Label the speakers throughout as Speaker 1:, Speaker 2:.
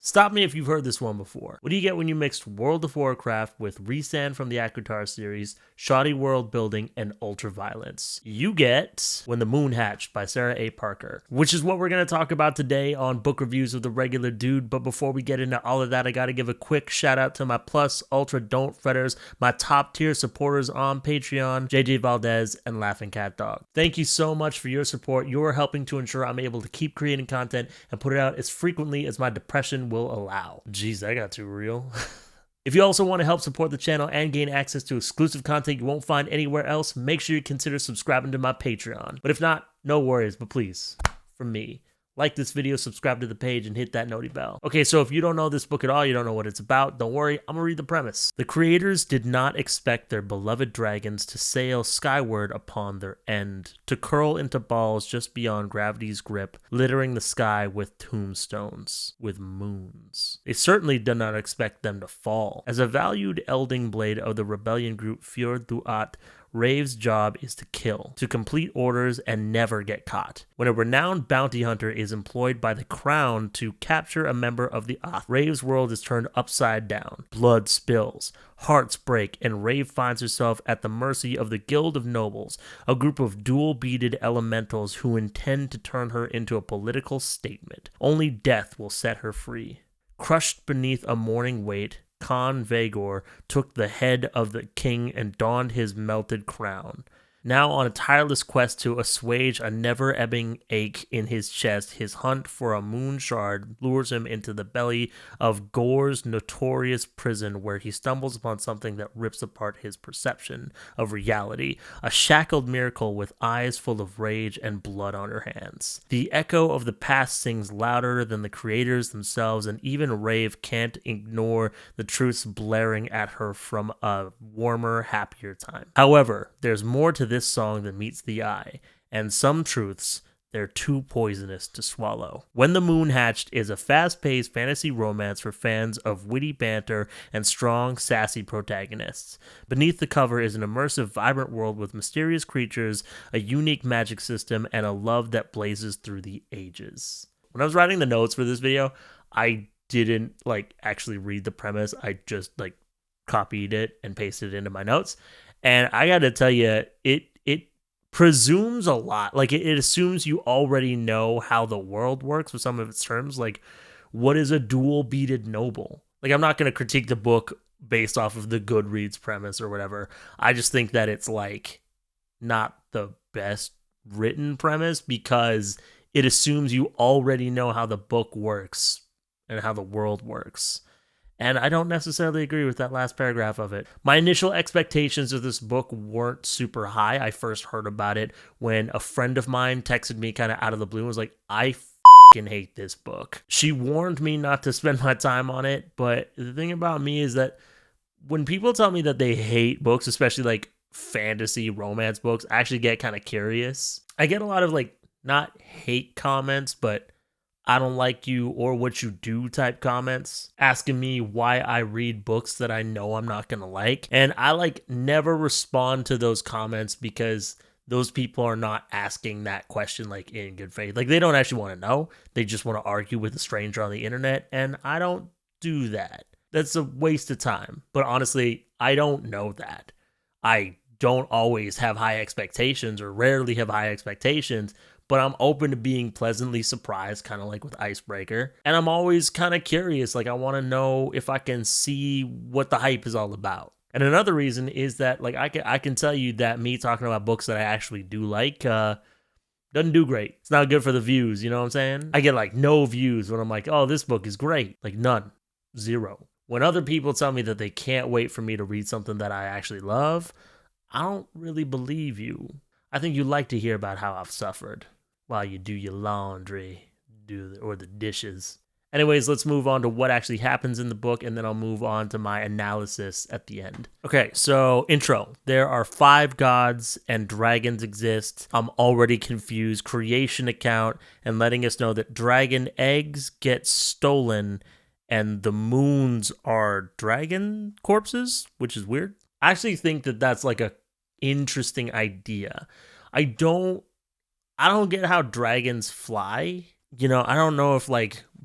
Speaker 1: Stop me if you've heard this one before. What do you get when you mixed World of Warcraft with Rhysand from the Aquitar series, shoddy world building, and ultra-violence? You get When the Moon Hatched by Sarah A. Parker, which is what we're going to talk about today on Book Reviews of the Regular Dude. But before we get into all of that, I got to give a quick shout out to my Plus Ultra Don't Fretters, my top tier supporters on Patreon, JJ Valdez and Laughing Cat Dog. Thank you so much for your support. You're helping to ensure I'm able to keep creating content and put it out as frequently as my depression will allow. Jeez, that got too real. If you also want to help support the channel and gain access to exclusive content you won't find anywhere else, make sure you consider subscribing to my Patreon. But if not, no worries, but please, from me, like this video, subscribe to the page, and hit that noti bell. Okay, so if you don't know this book at all, you don't know what it's about, don't worry, I'm gonna read the premise. The creators did not expect their beloved dragons to sail skyward upon their end, to curl into balls just beyond gravity's grip, littering the sky with tombstones, with moons. They certainly did not expect them to fall. As a valued elding blade of the rebellion group Fjord Duat, Rave's job is to kill, to complete orders, and never get caught. When a renowned bounty hunter is employed by the Crown to capture a member of the Oth, Rave's world is turned upside down. Blood spills, hearts break, and Rave finds herself at the mercy of the Guild of Nobles, a group of dual-beaded elementals who intend to turn her into a political statement. Only death will set her free. Crushed beneath a mourning weight, Khan Vagor took the head of the king and donned his melted crown. Now on a tireless quest to assuage a never-ebbing ache in his chest, his hunt for a moon shard lures him into the belly of Gore's notorious prison, where he stumbles upon something that rips apart his perception of reality, a shackled miracle with eyes full of rage and blood on her hands. The echo of the past sings louder than the creators themselves, and even Rave can't ignore the truths blaring at her from a warmer, happier time. However, there's more to this song than meets the eye, and some truths, they're too poisonous to swallow. When the Moon Hatched is a fast-paced fantasy romance for fans of witty banter and strong, sassy protagonists. Beneath the cover is an immersive, vibrant world with mysterious creatures, a unique magic system, and a love that blazes through the ages. When I was writing the notes for this video, I didn't actually read the premise. I just copied it and pasted it into my notes. And I got to tell you, it presumes a lot. It assumes you already know how the world works with some of its terms. Like, what is a dual-beaded noble? I'm not going to critique the book based off of the Goodreads premise or whatever. I just think that it's, not the best written premise because it assumes you already know how the book works and how the world works. And I don't necessarily agree with that last paragraph of it. My initial expectations of this book weren't super high. I first heard about it when a friend of mine texted me kind of out of the blue and was like, I fucking hate this book. She warned me not to spend my time on it, but the thing about me is that when people tell me that they hate books, especially fantasy romance books, I actually get kind of curious. I get a lot of not hate comments, but I don't like you or what you do type comments, asking me why I read books that I know I'm not going to like. And I never respond to those comments because those people are not asking that question in good faith. They don't actually want to know. They just want to argue with a stranger on the internet. And I don't do that. That's a waste of time. But honestly, I don't know that. I don't always have high expectations or rarely have high expectations. But I'm open to being pleasantly surprised, kind of like with Icebreaker. And I'm always kind of curious. I want to know if I can see what the hype is all about. And another reason is that I can tell you that me talking about books that I actually do like doesn't do great. It's not good for the views, you know what I'm saying? I get no views when I'm like, oh, this book is great. None. Zero. When other people tell me that they can't wait for me to read something that I actually love, I don't really believe you. I think you like to hear about how I've suffered while you do your laundry or the dishes. Anyways, let's move on to what actually happens in the book, and then I'll move on to my analysis at the end. Okay, so intro. There are 5 gods and dragons exist. I'm already confused. Creation account and letting us know that dragon eggs get stolen and the moons are dragon corpses, which is weird. I actually think that that's a interesting idea. I don't get how dragons fly. I don't know if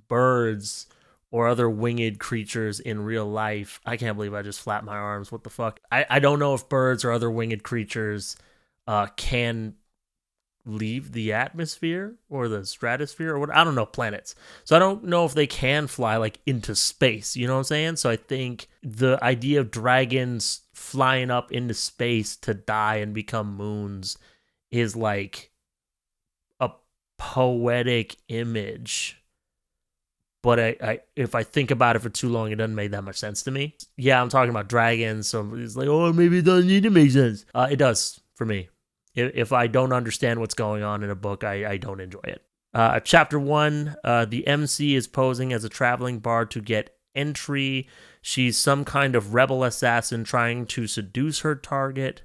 Speaker 1: birds or other winged creatures in real life. I can't believe I just flapped my arms. What the fuck? I don't know if birds or other winged creatures can leave the atmosphere or the stratosphere or what. I don't know, planets. So I don't know if they can fly like into space. You know what I'm saying? So I think the idea of dragons flying up into space to die and become moons is like a poetic image. But if I think about it for too long, it doesn't make that much sense to me. Yeah, I'm talking about dragons, so it's like, oh, maybe it doesn't need to make sense. It does for me. If I don't understand what's going on in a book, I don't enjoy it. Chapter 1, the MC is posing as a traveling bard to get entry. She's some kind of rebel assassin trying to seduce her target.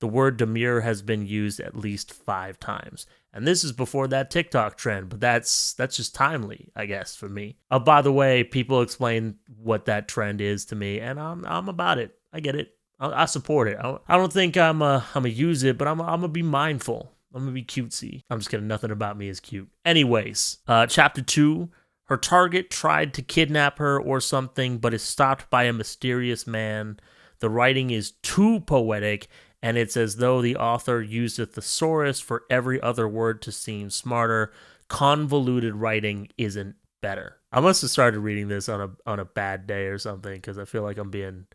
Speaker 1: The word demure has been used at least 5 times. And this is before that TikTok trend, but that's just timely, I guess, for me. By the way, people explain what that trend is to me, and I'm about it. I get it. I support it. I don't think I'm a use it, but I'm gonna be mindful. I'm gonna be cutesy. I'm just kidding. Nothing about me is cute. Anyways, chapter 2. Her target tried to kidnap her or something, but is stopped by a mysterious man. The writing is too poetic, and it's as though the author used a thesaurus for every other word to seem smarter. Convoluted writing isn't better. I must have started reading this on a bad day or something, because I feel like I'm being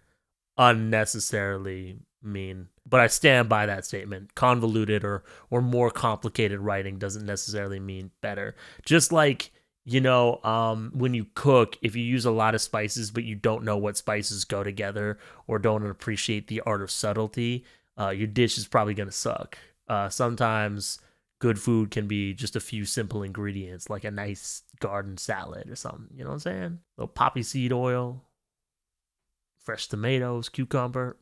Speaker 1: unnecessarily mean. But I stand by that statement. Convoluted or more complicated writing doesn't necessarily mean better. Just like, when you cook, if you use a lot of spices but you don't know what spices go together or don't appreciate the art of subtlety, your dish is probably going to suck. Sometimes good food can be just a few simple ingredients, like a nice garden salad or something. You know what I'm saying? A little poppy seed oil, fresh tomatoes, cucumber.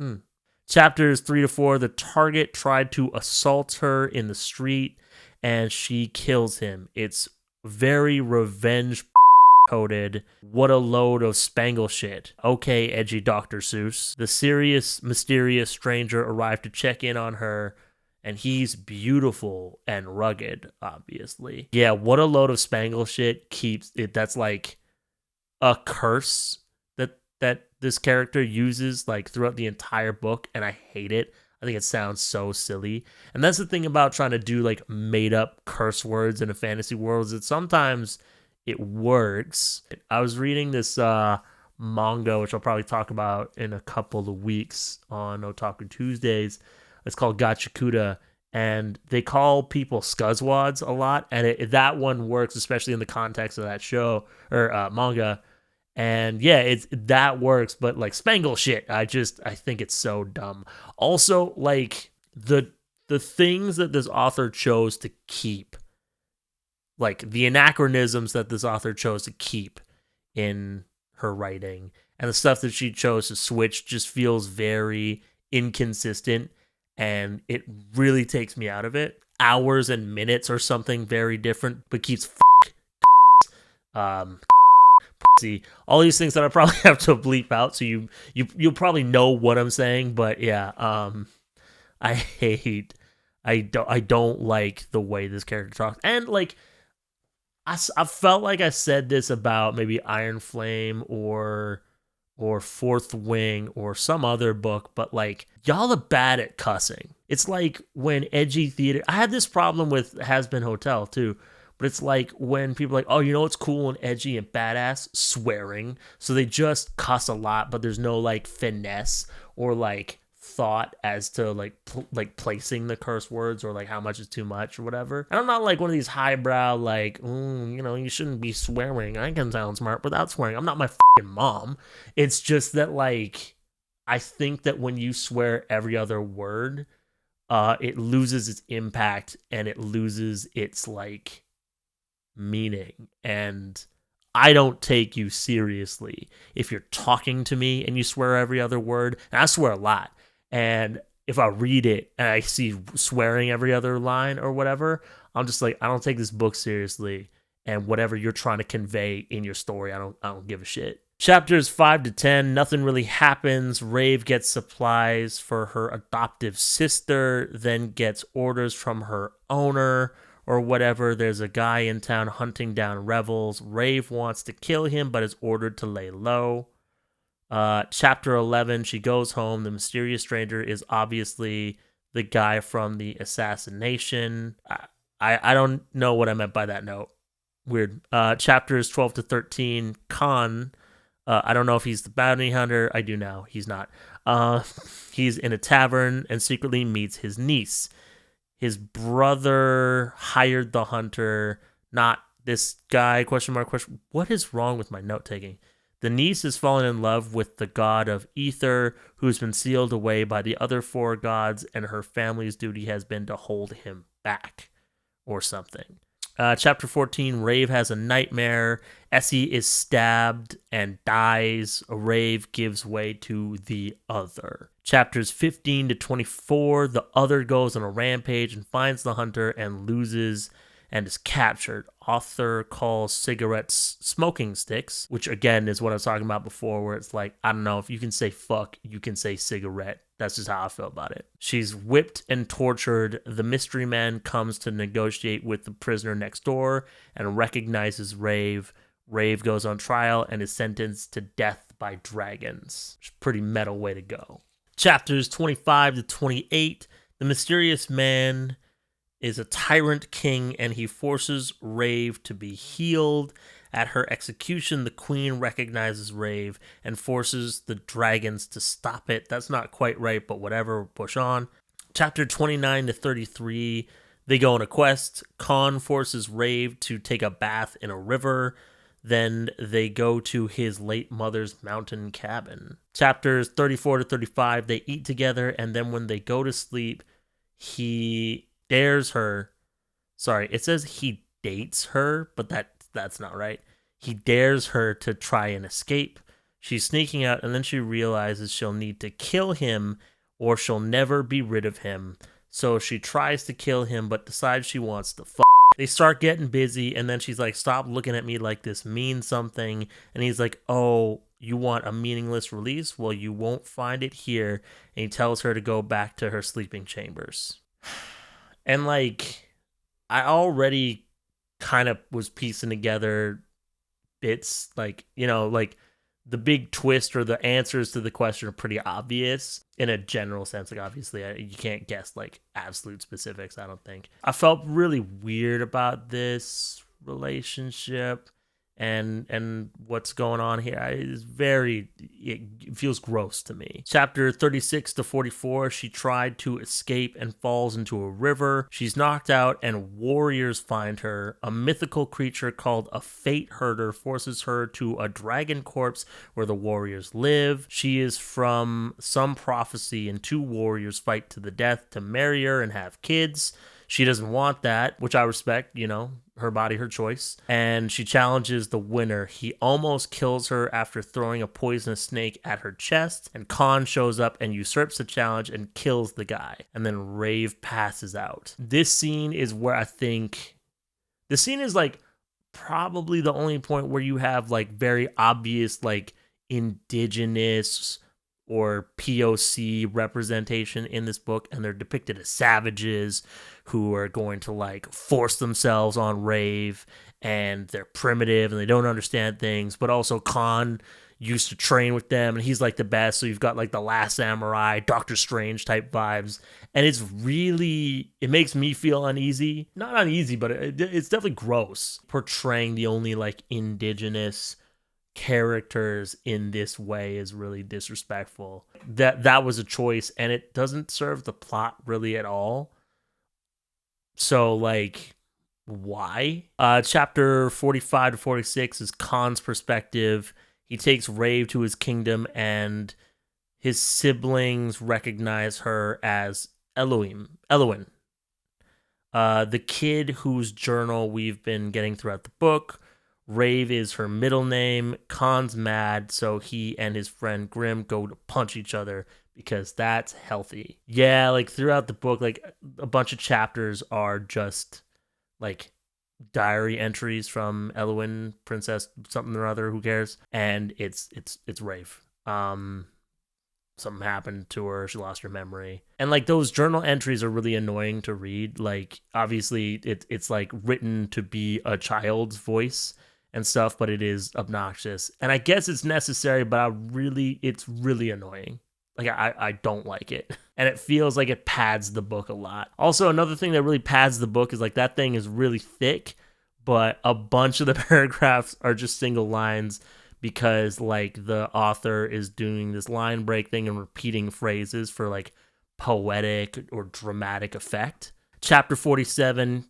Speaker 1: Chapters 3 to 4, the target tried to assault her in the street, and she kills him. It's very revenge coded. What a load of Spangle shit. Okay, edgy Dr. Seuss. The serious, mysterious stranger arrived to check in on her, and he's beautiful and rugged, obviously. Yeah, what a load of Spangle shit keeps it. That's like a curse that this character uses like throughout the entire book, and I hate it. I think it sounds so silly. And that's the thing about trying to do like made up curse words in a fantasy world, is that sometimes it works. I was reading this manga, which I'll probably talk about in a couple of weeks on Otaku Tuesdays. It's called Gachakuda, and they call people scuzzwads a lot, and that one works, especially in the context of that show or manga. And yeah, that works, but like Spangle shit, I think it's so dumb. Also, like the things that this author chose to keep, like the anachronisms that this author chose to keep in her writing, and the stuff that she chose to switch just feels very inconsistent, and it really takes me out of it. Hours and minutes or something very different, but keeps all these things that I probably have to bleep out, so you'll probably know what I'm saying. But yeah, I don't like the way this character talks, and like I felt like I said this about maybe Iron Flame or Fourth Wing or some other book, but like y'all are bad at cussing. It's like when edgy theater. I had this problem with Has Been Hotel too. But it's like when people are like, oh, what's cool and edgy and badass? Swearing. So they just cuss a lot, but there's no like finesse or like thought as to like placing the curse words or like how much is too much or whatever. And I'm not like one of these highbrow like, you shouldn't be swearing. I can sound smart without swearing. I'm not my fucking mom. It's just that like I think that when you swear every other word, it loses its impact and it loses its like meaning, and I don't take you seriously if you're talking to me and you swear every other word. And I swear a lot, and if I read it and I see swearing every other line or whatever, I'm just like, I don't take this book seriously, and whatever you're trying to convey in your story, I don't give a shit. Chapters 5 to 10, nothing really happens. Rave gets supplies for her adoptive sister, then gets orders from her owner or whatever. There's a guy in town hunting down rebels. Rave wants to kill him, but is ordered to lay low. Chapter 11, she goes home. The mysterious stranger is obviously the guy from the assassination. I don't know what I meant by that note. Weird. Chapters 12 to 13, Khan. I don't know if he's the bounty hunter. I do now. He's not. He's in a tavern and secretly meets his niece. His brother hired the hunter, not this guy, question mark, question. What is wrong with my note taking? The niece has fallen in love with the god of ether, who's been sealed away by the other four gods, and her family's duty has been to hold him back, or something. Chapter 14, Rave has a nightmare. Essie is stabbed and dies. Rave gives way to the other. Chapters 15 to 24, the other goes on a rampage and finds the hunter and loses and is captured. Author calls cigarettes smoking sticks, which again is what I was talking about before, where it's like, I don't know, if you can say fuck, you can say cigarette. That's just how I feel about it. She's whipped and tortured. The mystery man comes to negotiate with the prisoner next door and recognizes Rave. Rave goes on trial and is sentenced to death by dragons. Which is a pretty metal way to go. Chapters 25 to 28, the mysterious man is a tyrant king and he forces Rave to be healed. At her execution, the queen recognizes Rave and forces the dragons to stop it. That's not quite right, but whatever, push on. Chapter 29 to 33, they go on a quest. Khan forces Rave to take a bath in a river. Then they go to his late mother's mountain cabin. Chapters 34 to 35, they eat together, and then when they go to sleep, he dares her. Sorry, it says he dates her, but that's not right. He dares her to try and escape. She's sneaking out, and then she realizes she'll need to kill him or she'll never be rid of him. So she tries to kill him, but decides she wants to fuck. They start getting busy, and then she's like, stop looking at me like this means something. And he's like, oh, you want a meaningless release? Well, you won't find it here. And he tells her to go back to her sleeping chambers. And like, I already kind of was piecing together bits, like, you know, like the big twist or the answers to the question are pretty obvious in a general sense. Like, obviously, you can't guess like absolute specifics, I don't think. I felt really weird about this relationship and what's going on here. It feels gross to me. Chapter 36 to 44, she tried to escape and falls into a river. She's knocked out and warriors find her. A mythical creature called a fate herder forces her to a dragon corpse where the warriors live. She is from some prophecy and two warriors fight to the death to marry her and have kids. She doesn't want that, which I respect, you know, her body, her choice. And she challenges the winner. He almost kills her after throwing a poisonous snake at her chest. And Khan shows up and usurps the challenge and kills the guy. And then Rave passes out. This scene is where I think... This scene is like probably the only point where you have like very obvious like indigenous or POC representation in this book, and they're depicted as savages who are going to like force themselves on Rave, and they're primitive and they don't understand things, but also Khan used to train with them and he's like the best, so you've got like the Last Samurai, Doctor Strange type vibes, and it makes me feel uneasy. Not uneasy, but it's definitely gross portraying the only like indigenous characters in this way is really disrespectful. That was a choice, and it doesn't serve the plot really at all. So like, why? Chapter 45 to 46 is Khan's perspective. He takes Rave to his kingdom, and his siblings recognize her as Elowen. The kid whose journal we've been getting throughout the book. Rave is her middle name. Khan's mad, so he and his friend Grim go to punch each other because that's healthy. Yeah, like throughout the book, like a bunch of chapters are just like diary entries from Elowen, Princess something or other, who cares? And it's Rave. something happened to her, she lost her memory. And like those journal entries are really annoying to read. Like obviously it's like written to be a child's voice and stuff, but it is obnoxious. And I guess it's necessary, but it's really annoying. Like I don't like it. And it feels like it pads the book a lot. Also, another thing that really pads the book is like that thing is really thick, but a bunch of the paragraphs are just single lines because like the author is doing this line break thing and repeating phrases for like poetic or dramatic effect. Chapter 47,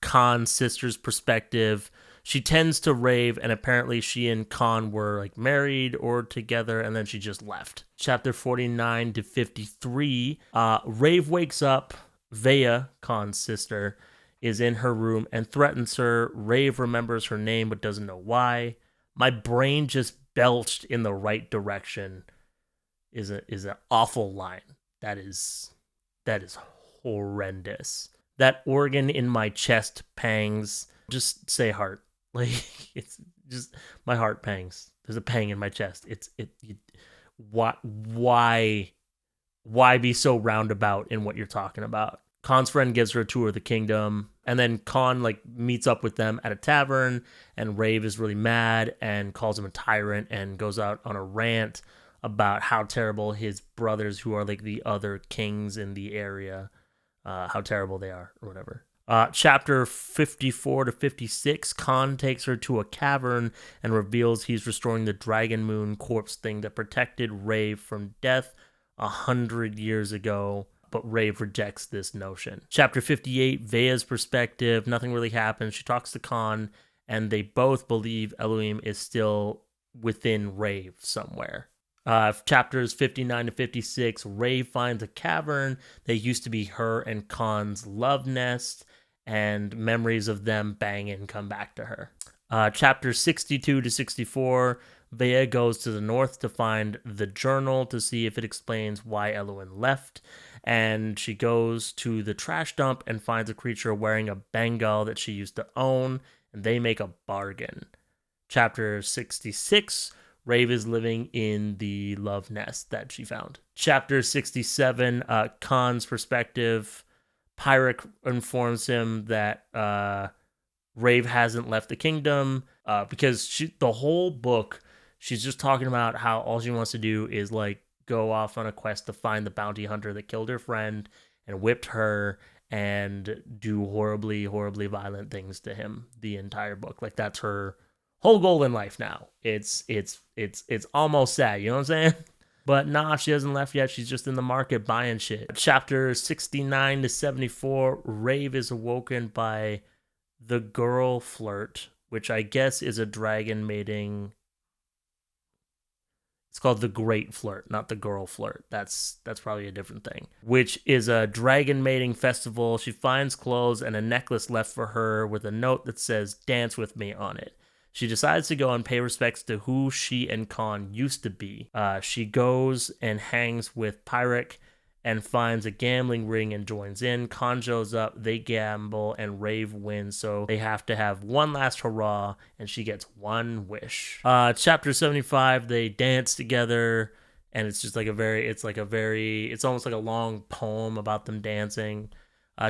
Speaker 1: Khan's sister's perspective. She tends to rave, and apparently she and Khan were like married or together, and then she just left. Chapter 49 to 53, Rave wakes up. Vea, Khan's sister, is in her room and threatens her. Rave remembers her name but doesn't know why. My brain just belched in the right direction is an awful line. That is horrendous. That organ in my chest pangs. Just say heart. Like it's just my heart pangs. There's a pang in my chest. Why be so roundabout in what you're talking about? Khan's friend gives her a tour of the kingdom, and then Khan like meets up with them at a tavern, and Rave is really mad and calls him a tyrant and goes out on a rant about how terrible his brothers, who are like the other kings in the area, how terrible they are or whatever. Chapter 54 to 56, Khan takes her to a cavern and reveals he's restoring the Dragon Moon corpse thing that protected Rave from death 100 years ago, but Rave rejects this notion. Chapter 58, Vea's perspective, nothing really happens. She talks to Khan, and they both believe Elohim is still within Rave somewhere. Chapters 59 to 56, Rave finds a cavern that used to be her and Khan's love nest, and memories of them banging come back to her. Chapters 62 to 64, Vea goes to the north to find the journal to see if it explains why Eloin left, and she goes to the trash dump and finds a creature wearing a Bengal that she used to own, and they make a bargain. Chapter 66, Rave is living in the love nest that she found. Chapter 67, Khan's perspective. Pyric informs him that Rave hasn't left the kingdom because the whole book, she's just talking about how all she wants to do is like go off on a quest to find the bounty hunter that killed her friend and whipped her and do horribly, horribly violent things to him the entire book. Like that's her whole goal in life now. It's almost sad, you know what I'm saying? But nah, she hasn't left yet. She's just in the market buying shit. Chapter 69 to 74, Rave is awoken by the girl flirt, which I guess is a dragon mating. It's called the Great Flirt, not the girl flirt. That's probably a different thing. Which is a dragon mating festival. She finds clothes and a necklace left for her with a note that says, "Dance with me" on it. She decides to go and pay respects to who she and Khan used to be. She goes and hangs with Pyric and finds a gambling ring and joins in. Khan shows up, they gamble, and Rave wins, so they have to have one last hurrah, and she gets one wish. Chapter 75, they dance together, and it's just like it's almost like a long poem about them dancing.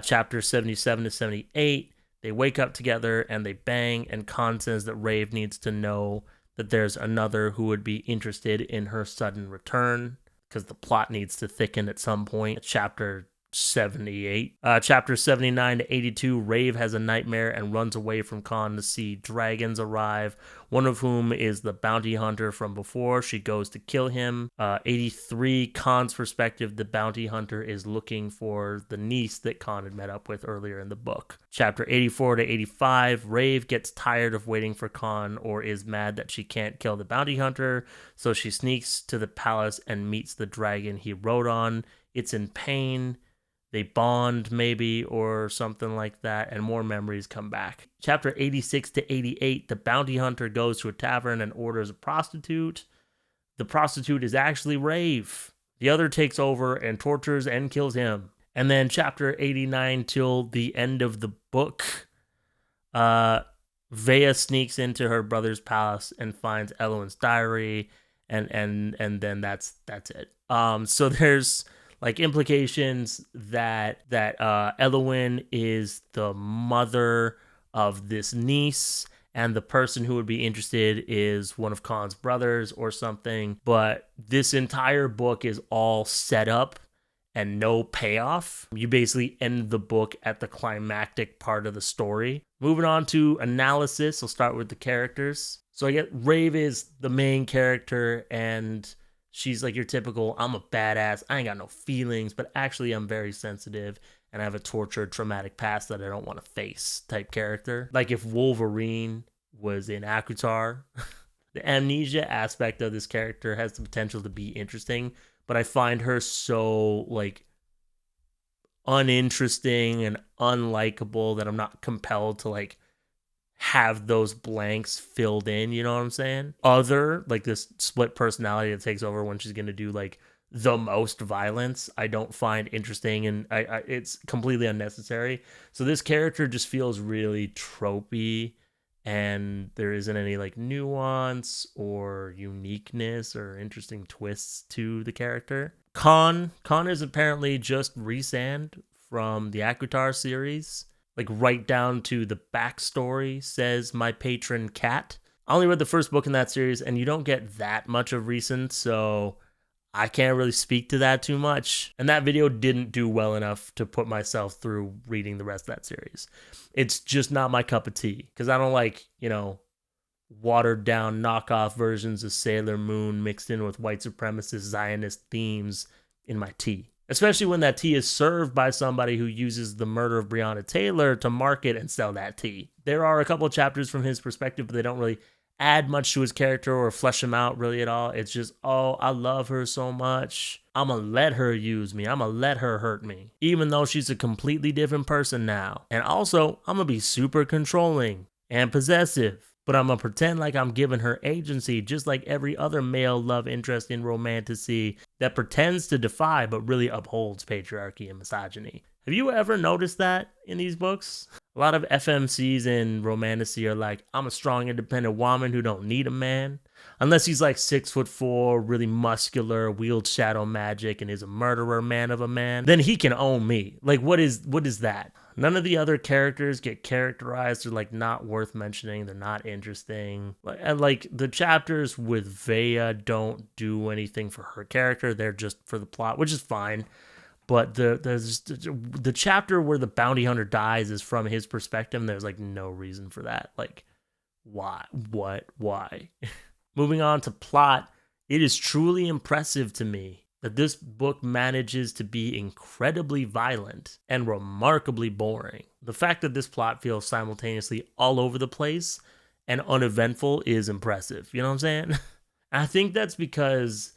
Speaker 1: Chapter 77 to 78, they wake up together and they bang, and Khan says that Rave needs to know that there's another who would be interested in her sudden return, because the plot needs to thicken at some point. Chapter 78. Chapter 79 to 82, Rave has a nightmare and runs away from Khan to see dragons arrive, one of whom is the bounty hunter from before. She goes to kill him. 83, Khan's perspective, the bounty hunter is looking for the niece that Khan had met up with earlier in the book. Chapter 84 to 85, Rave gets tired of waiting for Khan or is mad that she can't kill the bounty hunter, so she sneaks to the palace and meets the dragon he rode on. It's in pain. They bond, maybe, or something like that, and more memories come back. Chapter 86 to 88, the bounty hunter goes to a tavern and orders a prostitute. The prostitute is actually Rave. The other takes over and tortures and kills him. And then chapter 89 till the end of the book, Vea sneaks into her brother's palace and finds Eloin's diary and then that's it. So there's like implications that Elowen is the mother of this niece, and the person who would be interested is one of Khan's brothers or something. But this entire book is all set up and no payoff. You basically end the book at the climactic part of the story. Moving on to analysis, I'll start with the characters. So I get Rave is the main character, and she's like your typical, I'm a badass, I ain't got no feelings, but actually I'm very sensitive and I have a tortured, traumatic past that I don't want to face type character. Like if Wolverine was in Akutar, the amnesia aspect of this character has the potential to be interesting, but I find her so like uninteresting and unlikable that I'm not compelled to like have those blanks filled in, you know what I'm saying? Other, like this split personality that takes over when she's gonna do like the most violence, I don't find interesting, and I it's completely unnecessary. So this character just feels really tropey, and there isn't any like nuance or uniqueness or interesting twists to the character. Khan is apparently just Rhysand from the Akutar series, like right down to the backstory, says my patron cat. I only read the first book in that series, and you don't get that much of Rhysand, so I can't really speak to that too much. And that video didn't do well enough to put myself through reading the rest of that series. It's just not my cup of tea, because I don't like, watered down knockoff versions of Sailor Moon mixed in with white supremacist Zionist themes in my tea. Especially when that tea is served by somebody who uses the murder of Breonna Taylor to market and sell that tea. There are a couple of chapters from his perspective, but they don't really add much to his character or flesh him out really at all. It's just, oh, I love her so much. I'm gonna let her use me. I'm gonna let her hurt me. Even though she's a completely different person now. And also, I'm gonna be super controlling and possessive. But I'm gonna pretend like I'm giving her agency, just like every other male love interest in romantasy that pretends to defy but really upholds patriarchy and misogyny. Have you ever noticed that in these books? A lot of FMCs in romantasy are like, I'm a strong, independent woman who don't need a man. Unless he's like 6'4", really muscular, wields shadow magic, and is a murderer man of a man, then he can own me. Like, what is that? None of the other characters get characterized. They're like not worth mentioning. They're not interesting. And like the chapters with Vea don't do anything for her character. They're just for the plot, which is fine. But the chapter where the bounty hunter dies is from his perspective, and there's like no reason for that. Like, why? What? Why? Moving on to plot, it is truly impressive to me that this book manages to be incredibly violent and remarkably boring. The fact that this plot feels simultaneously all over the place and uneventful is impressive. You know what I'm saying? I think that's because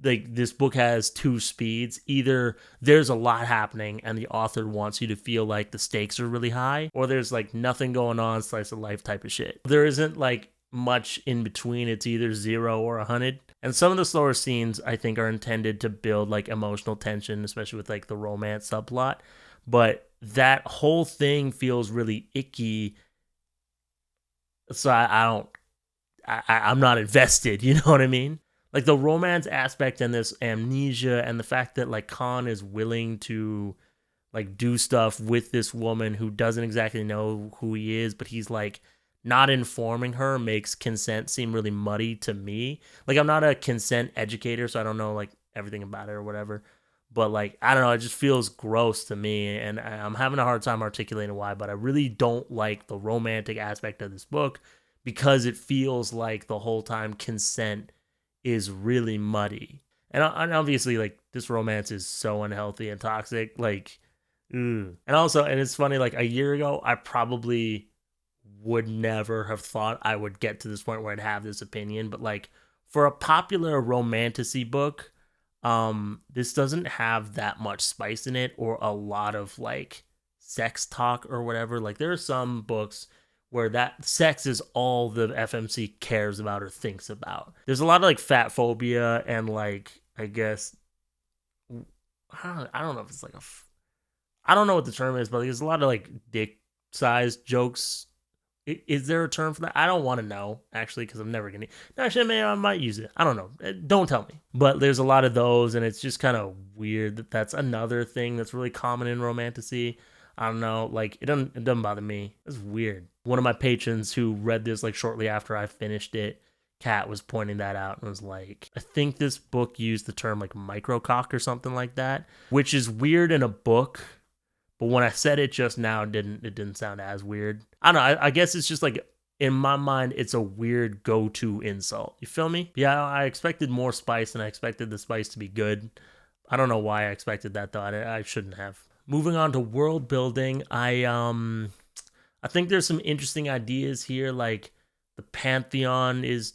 Speaker 1: like this book has two speeds. Either there's a lot happening and the author wants you to feel like the stakes are really high, or there's like nothing going on, slice of life type of shit. There isn't like much in between. It's either 0 or 100. And some of the slower scenes I think are intended to build like emotional tension, especially with like the romance subplot. But that whole thing feels really icky. So I'm not invested. You know what I mean? Like the romance aspect and this amnesia and the fact that like Khan is willing to like do stuff with this woman who doesn't exactly know who he is, but he's like not informing her, makes consent seem really muddy to me. Like I'm not a consent educator, so I don't know like everything about it or whatever. But like I don't know, it just feels gross to me, and I'm having a hard time articulating why. But I really don't like the romantic aspect of this book because it feels like the whole time consent is really muddy, and obviously like this romance is so unhealthy and toxic. Like, and also, and it's funny. Like a year ago, I probably would never have thought I would get to this point where I'd have this opinion, but like for a popular romantasy book, this doesn't have that much spice in it or a lot of like sex talk or whatever. Like there are some books where that sex is all the FMC cares about or thinks about. There's a lot of like fat phobia and like I guess I don't know if it's like I don't know what the term is, but like, there's a lot of like dick size jokes Is there a term for that? I don't want to know, actually, because I'm never going to. No, actually, maybe I might use it. I don't know. Don't tell me. But there's a lot of those, and it's just kind of weird that that's another thing that's really common in romantasy. I don't know. Like, it doesn't bother me. It's weird. One of my patrons who read this, like, shortly after I finished it, Kat, was pointing that out and was like, I think this book used the term, like, microcock or something like that, which is weird in a book. But when I said it just now, it didn't sound as weird. I don't know. I guess it's just like, in my mind, it's a weird go-to insult. You feel me? Yeah, I expected more spice, and I expected the spice to be good. I don't know why I expected that though. I shouldn't have. Moving on to world building, I think there's some interesting ideas here. Like the Pantheon is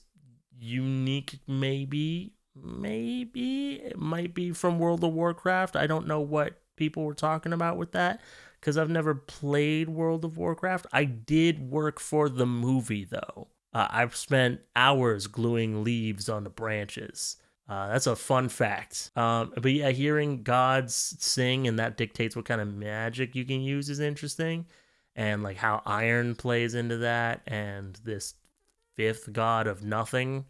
Speaker 1: unique, maybe it might be from World of Warcraft. I don't know what people were talking about with that because I've never played World of Warcraft. I did work for the movie though. I've spent hours gluing leaves on the branches. That's a fun fact. But yeah, hearing gods sing and that dictates what kind of magic you can use is interesting. And like how iron plays into that, and this fifth god of nothing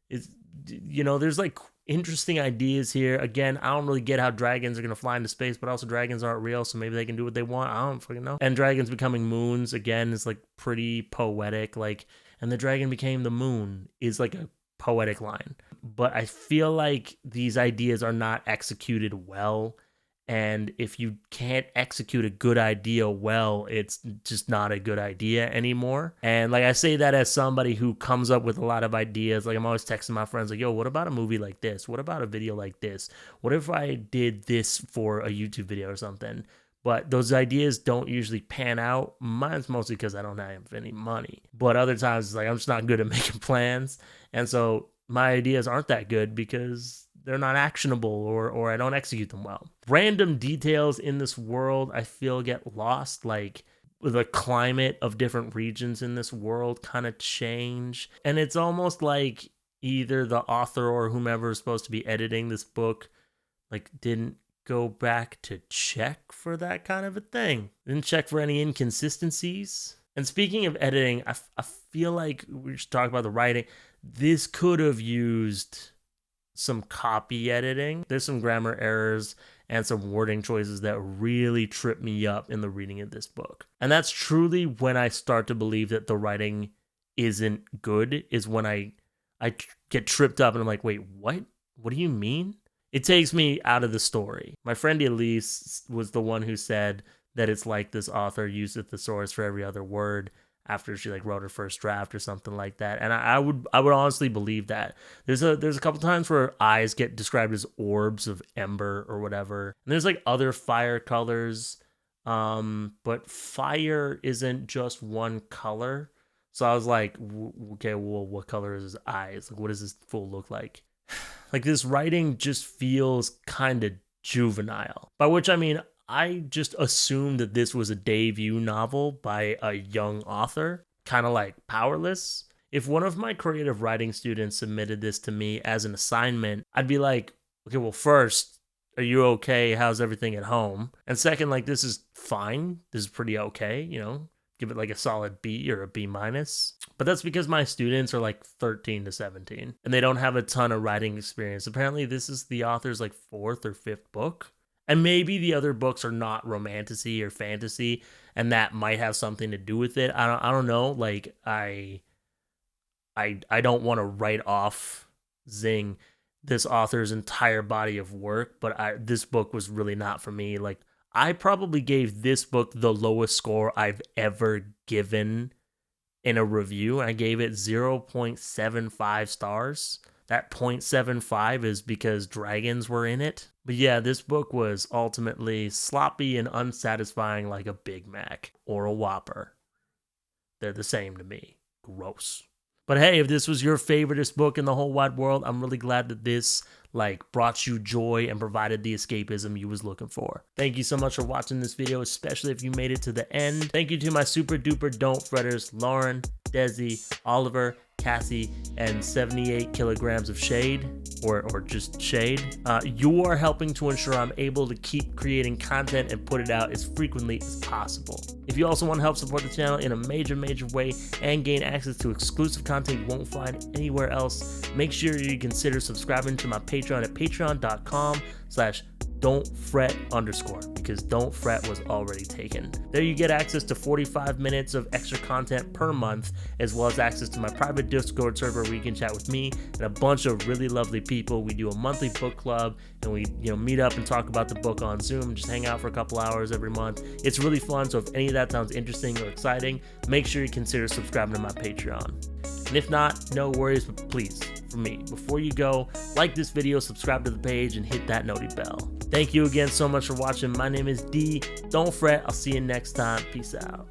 Speaker 1: is, there's like interesting ideas here. Again, I don't really get how dragons are going to fly into space, but also dragons aren't real, so maybe they can do what they want. I don't fucking know. And dragons becoming moons, again, is like pretty poetic. Like, and the dragon became the moon is like a poetic line. But I feel like these ideas are not executed well. And if you can't execute a good idea well, it's just not a good idea anymore. And like I say that as somebody who comes up with a lot of ideas. Like I'm always texting my friends like, yo, what about a movie like this? What about a video like this? What if I did this for a YouTube video or something? But those ideas don't usually pan out. Mine's mostly because I don't have any money. But other times it's like I'm just not good at making plans. And so my ideas aren't that good because they're not actionable or I don't execute them well. Random details in this world I feel get lost, like the climate of different regions in this world kind of change. And it's almost like either the author or whomever is supposed to be editing this book like didn't go back to check for that kind of a thing. Didn't check for any inconsistencies. And speaking of editing, I feel like we should talk about the writing. This could have used some copy editing. There's some grammar errors and some wording choices that really trip me up in the reading of this book. And that's truly when I start to believe that the writing isn't good, is when I get tripped up and I'm like, wait, what? What do you mean? It takes me out of the story. My friend Elise was the one who said that it's like this author used a thesaurus for every other word after she like wrote her first draft or something like that. And I would honestly believe that. There's a couple times where eyes get described as orbs of ember or whatever. And there's like other fire colors. But fire isn't just one color. So I was like, okay, well, what color is his eyes? Like, what does this fool look like? Like this writing just feels kind of juvenile. By which I mean, I just assumed that this was a debut novel by a young author, kind of like Powerless. If one of my creative writing students submitted this to me as an assignment, I'd be like, okay, well, first, are you okay? How's everything at home? And second, like, this is fine. This is pretty okay, give it like a solid B or a B minus. But that's because my students are like 13 to 17 and they don't have a ton of writing experience. Apparently, this is the author's like fourth or fifth book. And maybe the other books are not romantasy or fantasy, and that might have something to do with it. I don't know. Like I don't want to write off Zing, this author's entire body of work, but this book was really not for me. Like I probably gave this book the lowest score I've ever given in a review. I gave it 0.75 stars. That 0.75 is because dragons were in it. But yeah, this book was ultimately sloppy and unsatisfying like a Big Mac or a Whopper. They're the same to me. Gross. But hey, if this was your favoriteest book in the whole wide world, I'm really glad that this brought you joy and provided the escapism you was looking for. Thank you so much for watching this video, especially if you made it to the end. Thank you to my super duper don't fretters, Lauren, Desi, Oliver, Cassie, and 78 kilograms of shade. or just shade, you are helping to ensure I'm able to keep creating content and put it out as frequently as possible. If you also want to help support the channel in a major way and gain access to exclusive content you won't find anywhere else, make sure you consider subscribing to my Patreon at patreon.com/don'tfret_, because Don't Fret was already taken. There you get access to 45 minutes of extra content per month, as well as access to my private Discord server where you can chat with me and a bunch of really lovely people. We do a monthly book club, and we meet up and talk about the book on Zoom and just hang out for a couple hours every month. It's really fun, so if any of that sounds interesting or exciting, make sure you consider subscribing to my Patreon. And if not, no worries, but please, for me, before you go, like this video, subscribe to the page, and hit that noti bell. Thank you again so much for watching. My name is D. Don't fret. I'll see you next time. Peace out.